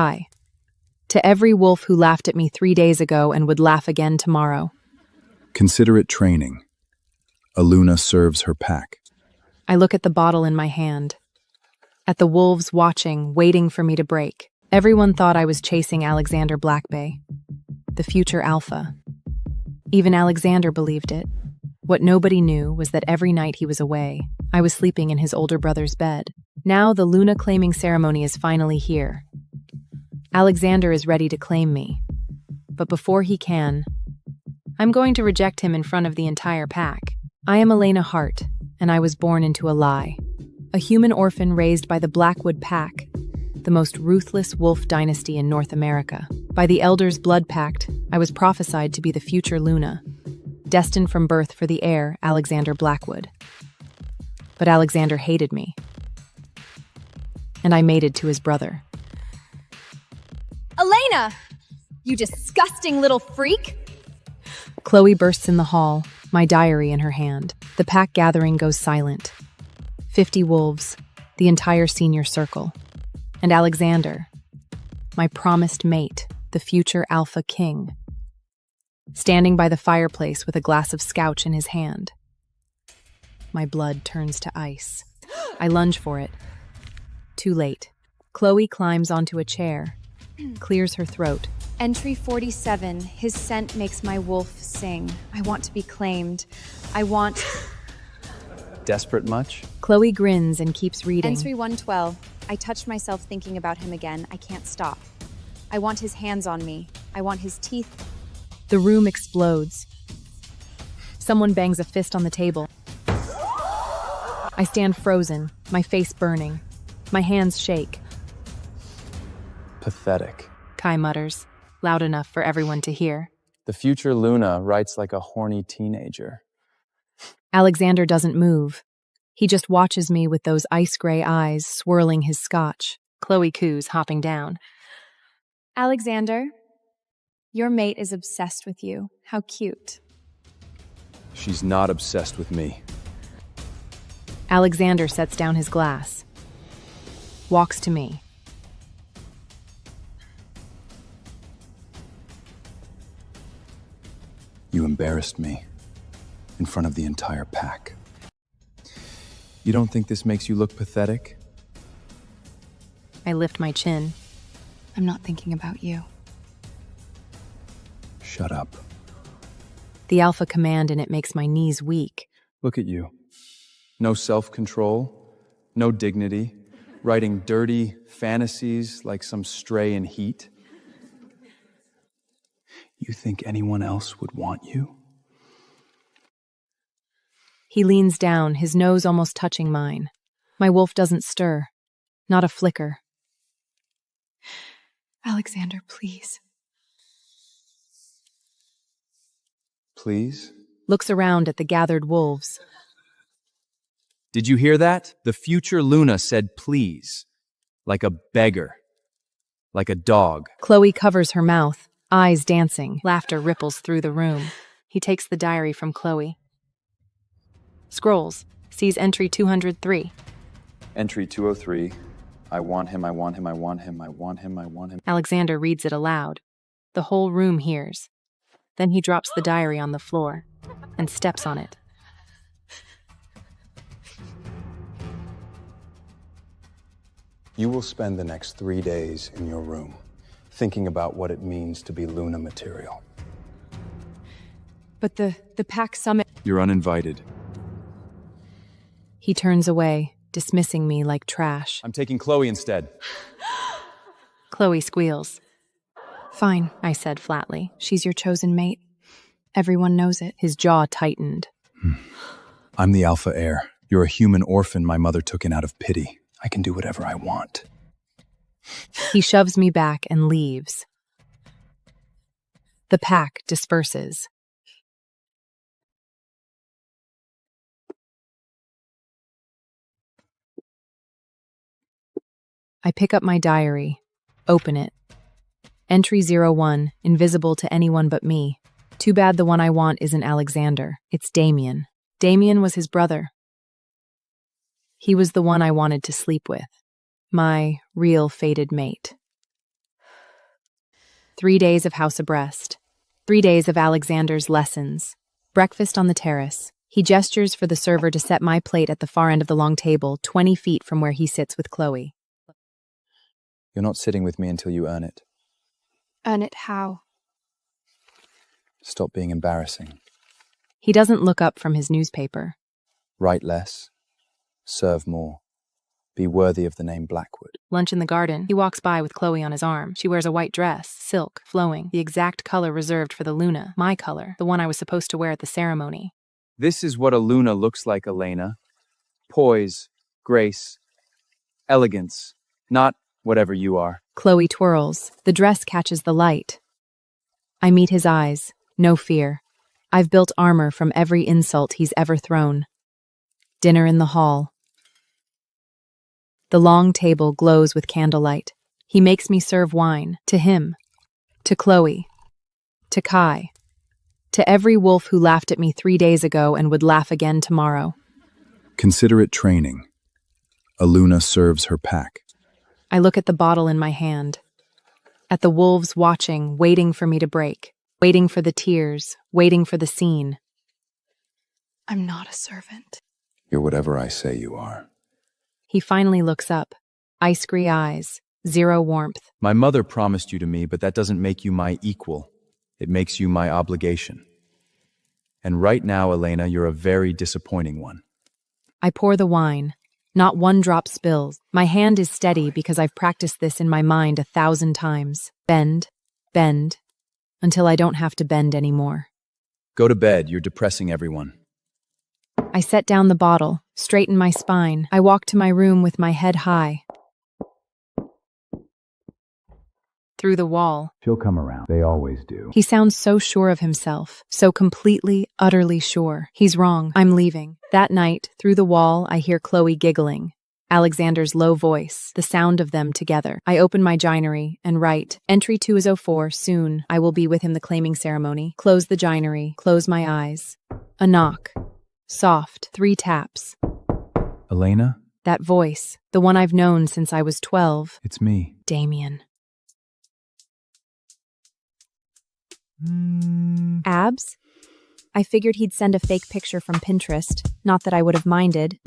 I. To every wolf who laughed at me 3 days ago and would laugh again tomorrow. Consider it training. A Luna serves her pack. I look at the bottle in my hand. At the wolves watching, waiting for me to break. Everyone thought I was chasing Alexander Blackbay, the future alpha. Even Alexander believed it. What nobody knew was that every night he was away, I was sleeping in his older brother's bed. Now the Luna claiming ceremony is finally here. Alexander is ready to claim me. But before he can, I'm going to reject him in front of the entire pack. I am Elena Hart, and I was born into a lie. A human orphan raised by the Blackwood pack, the most ruthless wolf dynasty in North America. By the Elders' blood pact, I was prophesied to be the future Luna, destined from birth for the heir, Alexander Blackwood. But Alexander hated me, and I mated to his brother. Elena! You disgusting little freak! Chloe bursts in the hall, my diary in her hand. The pack gathering goes silent. 50 wolves, the entire senior circle. And Alexander, my promised mate, the future alpha king, standing by the fireplace with a glass of scotch in his hand. My blood turns to ice. I lunge for it. Too late. Chloe climbs onto a chair, clears her throat. Entry 47. His scent makes my wolf sing. I want to be claimed. I want... Desperate much? Chloe grins and keeps reading. Entry 112. I touch myself thinking about him again. I can't stop. I want his hands on me. I want his teeth. The room explodes. Someone bangs a fist on the table. I stand frozen, my face burning. My hands shake. Pathetic. Kai mutters, loud enough for everyone to hear. The future Luna writes like a horny teenager. Alexander doesn't move. He just watches me with those ice-gray eyes swirling his scotch. Chloe coos, hopping down. Alexander, your mate is obsessed with you. How cute. She's not obsessed with me. Alexander sets down his glass. Walks to me. You embarrassed me in front of the entire pack. You don't think this makes you look pathetic? I lift my chin. I'm not thinking about you. Shut up. The alpha command in it makes my knees weak. Look at you. No self-control, no dignity, writing dirty fantasies like some stray in heat. You think anyone else would want you? He leans down, his nose almost touching mine. My wolf doesn't stir. Not a flicker. Alexander, please. Please? Looks around at the gathered wolves. Did you hear that? The future Luna said please. Like a beggar. Like a dog. Chloe covers her mouth, eyes dancing. Laughter ripples through the room. He takes the diary from Chloe. Scrolls. Sees entry 203. Entry 203. I want him, I want him, I want him, I want him, I want him. Alexander reads it aloud. The whole room hears. Then he drops the diary on the floor and steps on it. You will spend the next 3 days in your room, thinking about what it means to be Luna material. But the pack summit... You're uninvited. He turns away, dismissing me like trash. I'm taking Chloe instead. Chloe squeals. Fine, I said flatly. she's your chosen mate. Everyone knows it. His jaw tightened. I'm the alpha heir. You're a human orphan my mother took in out of pity. I can do whatever I want. He shoves me back and leaves. The pack disperses. I pick up my diary, open it. Entry 01, invisible to anyone but me. Too bad the one I want isn't Alexander, it's Damian. Damian was his brother. He was the one I wanted to sleep with. My real fated mate. 3 days of house abreast. 3 days of Alexander's lessons. Breakfast on the terrace. He gestures for the server to set my plate at the far end of the long table, 20 feet from where he sits with Chloe. You're not sitting with me until you earn it. Earn it how? Stop being embarrassing. He doesn't look up from his newspaper. Write less. Serve more. Be worthy of the name Blackwood. Lunch in the garden. He walks by with Chloe on his arm. She wears a white dress, silk, flowing, the exact color reserved for the Luna, my color, the one I was supposed to wear at the ceremony. This is what a Luna looks like, Elena. Poise, grace, elegance, not whatever you are. Chloe twirls. The dress catches the light. I meet his eyes. No fear. I've built armor from every insult he's ever thrown. Dinner in the hall. The long table glows with candlelight. He makes me serve wine. To him. To Chloe. To Kai. To every wolf who laughed at me 3 days ago and would laugh again tomorrow. Consider it training. A Luna serves her pack. I look at the bottle in my hand. At the wolves watching, waiting for me to break. Waiting for the tears. Waiting for the scene. I'm not a servant. You're whatever I say you are. He finally looks up. Ice-gray eyes. Zero warmth. My mother promised you to me, but that doesn't make you my equal. It makes you my obligation. And right now, Elena, you're a very disappointing one. I pour the wine. Not one drop spills. My hand is steady because I've practiced this in my mind 1,000 times. Bend, bend, until I don't have to bend anymore. Go to bed. You're depressing everyone. I set down the bottle, straighten my spine. I walk to my room with my head high. Through the wall. She'll come around. They always do. He sounds so sure of himself, so completely, utterly sure. He's wrong. I'm leaving. That night, through the wall, I hear Chloe giggling. Alexander's low voice, the sound of them together. I open my ginery and write, Entry 204, soon. I will be with him the claiming ceremony. Close the ginery, close my eyes. A knock. Soft, 3 taps. Elena? That voice, the one I've known since I was 12. It's me. Damian. Abs? I figured he'd send a fake picture from Pinterest, not that I would have minded.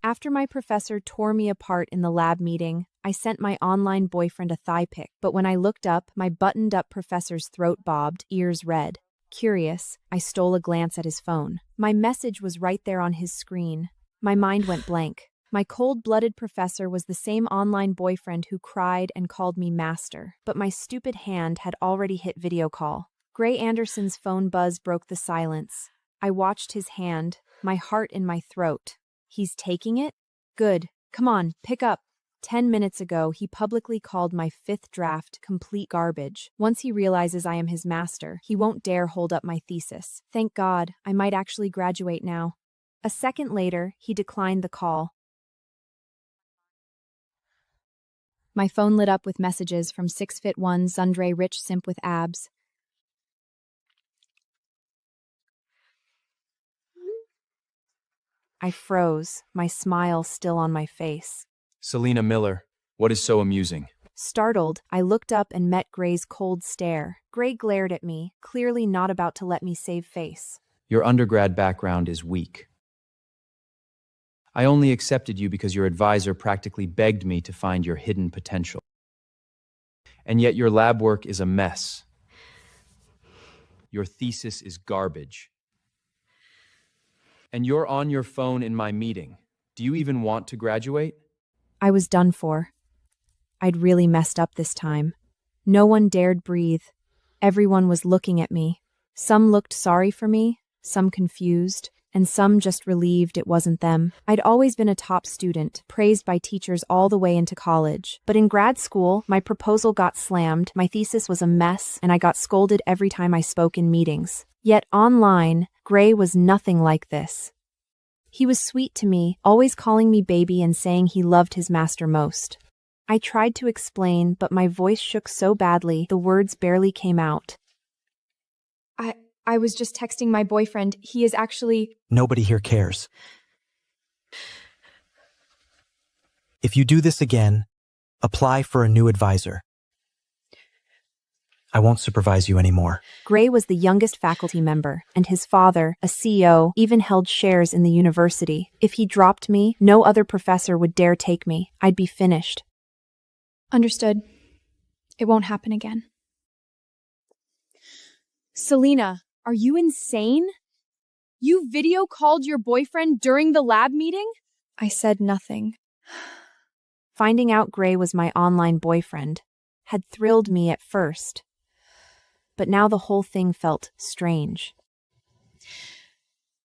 After my professor tore me apart in the lab meeting, I sent my online boyfriend a thigh pic, but when I looked up, my buttoned-up professor's throat bobbed, ears red. Curious, I stole a glance at his phone. My message was right there on his screen. My mind went blank. My cold-blooded professor was the same online boyfriend who cried and called me master, but my stupid hand had already hit video call. Gray Anderson's phone buzz broke the silence. I watched his hand, my heart in my throat. He's taking it? Good. Come on, pick up. 10 minutes ago, he publicly called my 5th draft complete garbage. Once he realizes I am his master, he won't dare hold up my thesis. Thank God, I might actually graduate now. A second later, he declined the call. My phone lit up with messages from 6'1" Sundre rich simp with abs. I froze, my smile still on my face. Selena Miller, what is so amusing? Startled, I looked up and met Gray's cold stare. Gray glared at me, clearly not about to let me save face. Your undergrad background is weak. I only accepted you because your advisor practically begged me to find your hidden potential. And yet your lab work is a mess. Your thesis is garbage. And you're on your phone in my meeting. Do you even want to graduate? I was done for. I'd really messed up this time. No one dared breathe. Everyone was looking at me. Some looked sorry for me, some confused, and some just relieved it wasn't them. I'd always been a top student, praised by teachers all the way into college. But in grad school, my proposal got slammed, my thesis was a mess, and I got scolded every time I spoke in meetings. Yet online, Gray was nothing like this. He was sweet to me, always calling me baby and saying he loved his master most. I tried to explain, but my voice shook so badly, the words barely came out. I was just texting my boyfriend. He is actually... Nobody here cares. If you do this again, apply for a new advisor. I won't supervise you anymore. Gray was the youngest faculty member, and his father, a CEO, even held shares in the university. If he dropped me, no other professor would dare take me. I'd be finished. Understood. It won't happen again. Selena, are you insane? You video called your boyfriend during the lab meeting? I said nothing. Finding out Gray was my online boyfriend had thrilled me at first, but now the whole thing felt strange.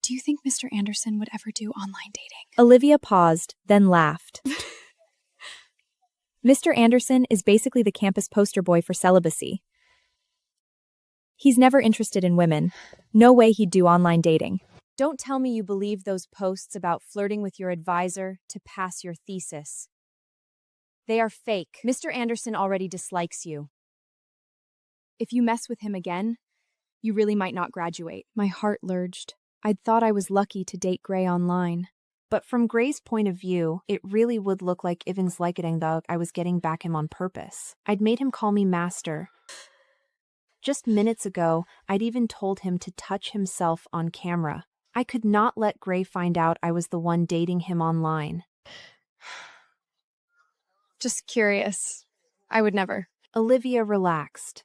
Do you think Mr. Anderson would ever do online dating? Olivia paused, then laughed. Mr. Anderson is basically the campus poster boy for celibacy. He's never interested in women. No way he'd do online dating. Don't tell me you believe those posts about flirting with your advisor to pass your thesis. They are fake. Mr. Anderson already dislikes you. If you mess with him again, you really might not graduate. My heart lurched. I'd thought I was lucky to date Gray online. But from Gray's point of view, it really would look like I was getting back him on purpose. I'd made him call me master. Just minutes ago, I'd even told him to touch himself on camera. I could not let Gray find out I was the one dating him online. Just curious. I would never. Olivia relaxed.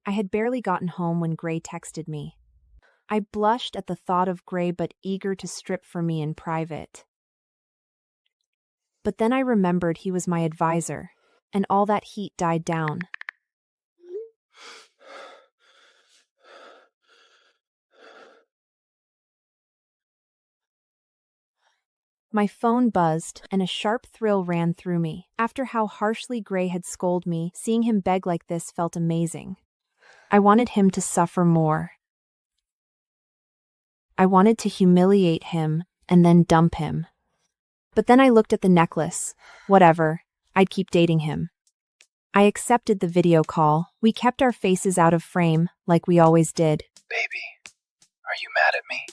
I had barely gotten home when Gray texted me. I blushed at the thought of Gray, but eager to strip for me in private. But then I remembered he was my advisor, and all that heat died down. My phone buzzed, and a sharp thrill ran through me. After how harshly Gray had scolded me, seeing him beg like this felt amazing. I wanted him to suffer more. I wanted to humiliate him and then dump him. But then I looked at the necklace. Whatever, I'd keep dating him. I accepted the video call. We kept our faces out of frame, like we always did. Baby, are you mad at me?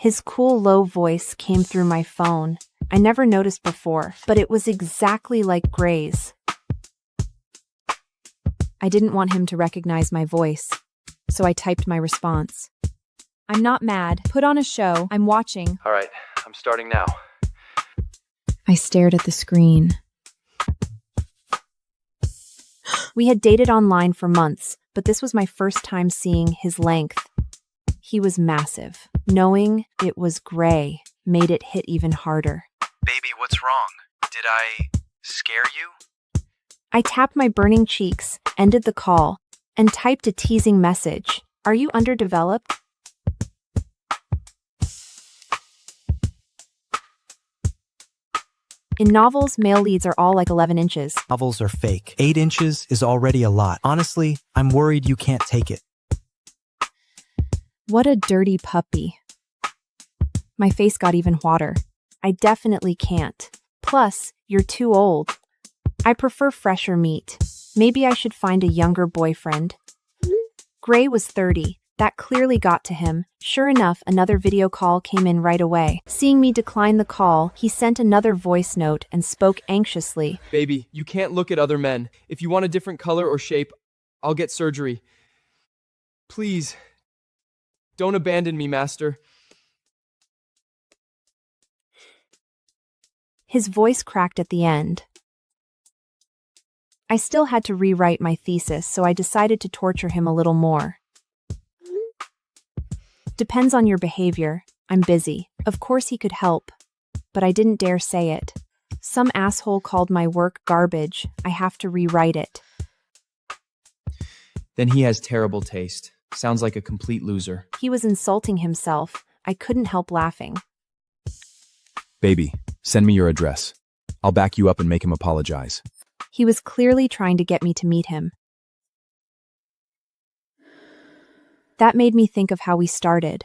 His cool, low voice came through my phone. I never noticed before, but it was exactly like Gray's. I didn't want him to recognize my voice, so I typed my response. I'm not mad. Put on a show. I'm watching. All right, I'm starting now. I stared at the screen. We had dated online for months, but this was my first time seeing his length. He was massive. Knowing it was Gray made it hit even harder. Baby, what's wrong? Did I scare you? I tapped my burning cheeks, ended the call, and typed a teasing message. Are you underdeveloped? In novels, male leads are all like 11 inches. Novels are fake. 8 inches is already a lot. Honestly, I'm worried you can't take it. What a dirty puppy. My face got even hotter. I definitely can't. Plus, you're too old. I prefer fresher meat. Maybe I should find a younger boyfriend. Gray was 30. That clearly got to him. Sure enough, another video call came in right away. Seeing me decline the call, he sent another voice note and spoke anxiously. Baby, you can't look at other men. If you want a different color or shape, I'll get surgery. Please, don't abandon me, master. His voice cracked at the end. I still had to rewrite my thesis, so I decided to torture him a little more. Depends on your behavior. I'm busy. Of course he could help, but I didn't dare say it. Some asshole called my work garbage. I have to rewrite it. Then he has terrible taste. Sounds like a complete loser. He was insulting himself. I couldn't help laughing. Baby, send me your address. I'll back you up and make him apologize. He was clearly trying to get me to meet him. That made me think of how we started.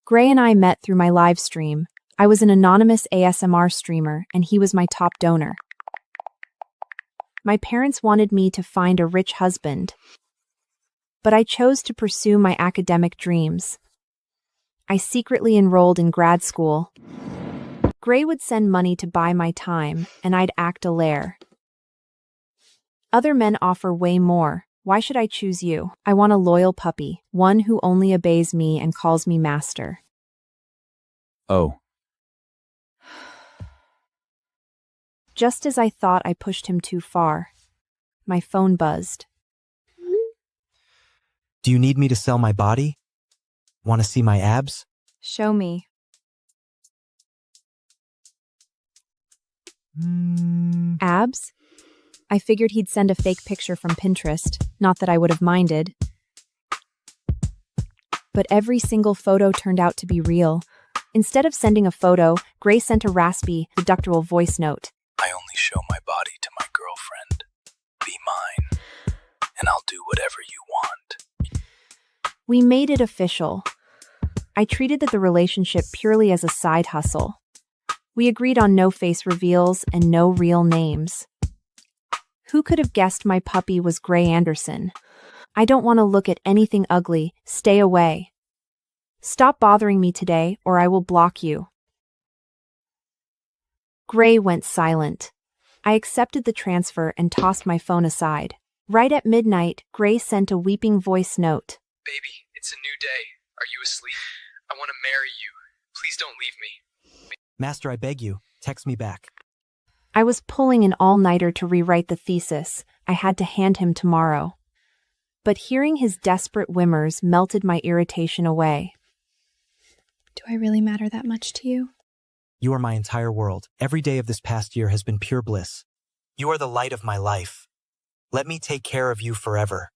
Gray and I met through my live stream. I was an anonymous ASMR streamer, and he was my top donor. My parents wanted me to find a rich husband, but I chose to pursue my academic dreams. I secretly enrolled in grad school. Gray would send money to buy my time, and I'd act a lair. Other men offer way more. Why should I choose you? I want a loyal puppy, one who only obeys me and calls me master. Oh, Just as I thought I pushed him too far, my phone buzzed. Do you need me to sell my body? Want to see my abs? Show me. Abs? I figured he'd send a fake picture from Pinterest, not that I would have minded. But every single photo turned out to be real. Instead of sending a photo, Gray sent a raspy, seductive voice note. I only show my body to my girlfriend. Be mine, and I'll do whatever you want. We made it official. I treated the relationship purely as a side hustle. We agreed on no face reveals and no real names. Who could have guessed my puppy was Gray Anderson? I don't want to look at anything ugly. Stay away. Stop bothering me today, or I will block you. Gray went silent. I accepted the transfer and tossed my phone aside. Right at midnight, Gray sent a weeping voice note. Baby, it's a new day. Are you asleep? I want to marry you. Please don't leave me. Master, I beg you, text me back. I was pulling an all-nighter to rewrite the thesis I had to hand him tomorrow. But hearing his desperate whimers melted my irritation away. Do I really matter that much to you? You are my entire world. Every day of this past year has been pure bliss. You are the light of my life. Let me take care of you forever.